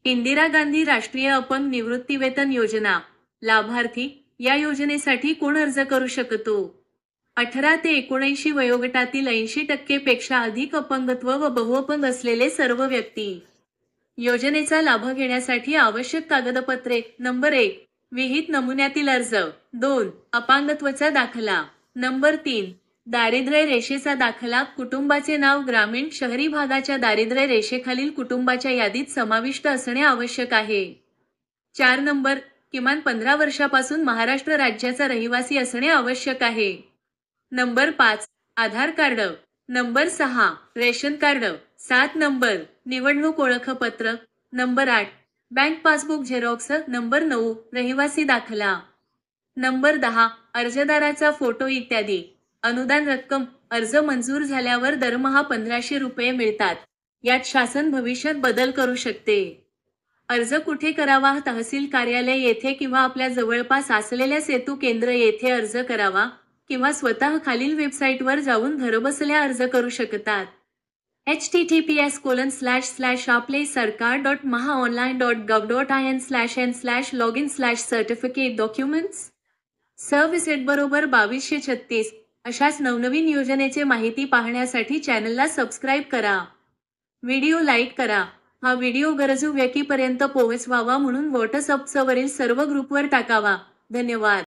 इंदिरा गांधी राष्ट्रीय अपंग निवृत्तीवेतन योजना लाभार्थी या योजनेसाठी कोण अर्ज करू शकतो? 18 ते 79 वयोगटातील 80% पेक्षा अधिक अपंगत्व व बहुअपंग असलेले सर्व व्यक्ती। योजनेचा लाभ घेण्यासाठी आवश्यक कागदपत्रे: नंबर 1, विहित नमुन्यातील अर्ज. 2, अपंगत्वाचा दाखला. नंबर 3, दारिद्र्य रेषेचा दाखला. कुटुंबाचे नाव ग्रामीण शहरी भागाच्या दारिद्र्य रेषेखालील कुटुंबाच्या यादीत समाविष्ट असणे आवश्यक आहे. 4 नंबर, किमान 15 वर्षापासून महाराष्ट्र राज्याचा रहिवासी असणे आवश्यक आहे. Number 5, Aadhaar card. Number 6, ration card. 7 number, निवडणूक ओळखपत्र. Number 8, bank passbook xerox. Number 9, रहिवासी दाखला. नंबर 10, अर्जदाराचा फोटो इत्यादी. अनुदान रक्कम: अर्ज मंजूर झाल्यावर दरमहा 1500 रुपये मिळतात. यात शासन भविष्यात बदल करू शकते. अर्ज कुठे करावा? तहसील कार्यालय येथे किंवा आपल्या जवळपास असलेल्या सेतू केंद्र येथे अर्ज करावा किंवा स्वतः खालील वेबसाईटवर जाऊन घरबसल्या अर्ज करू शकतात. https://apply.mahaonline.gov.in/n/login/certificate-documents सर्व्हिसेट बरोबर 2236. अशाच नवनवीन योजनेचे माहिती पाहण्यासाठी चॅनलला सबस्क्राईब करा. व्हिडिओ लाईक करा. हा व्हिडिओ गरजू व्यक्तीपर्यंत पोहोचवावा म्हणून व्हॉट्सअपवरील सर्व ग्रुपवर टाकावा. धन्यवाद.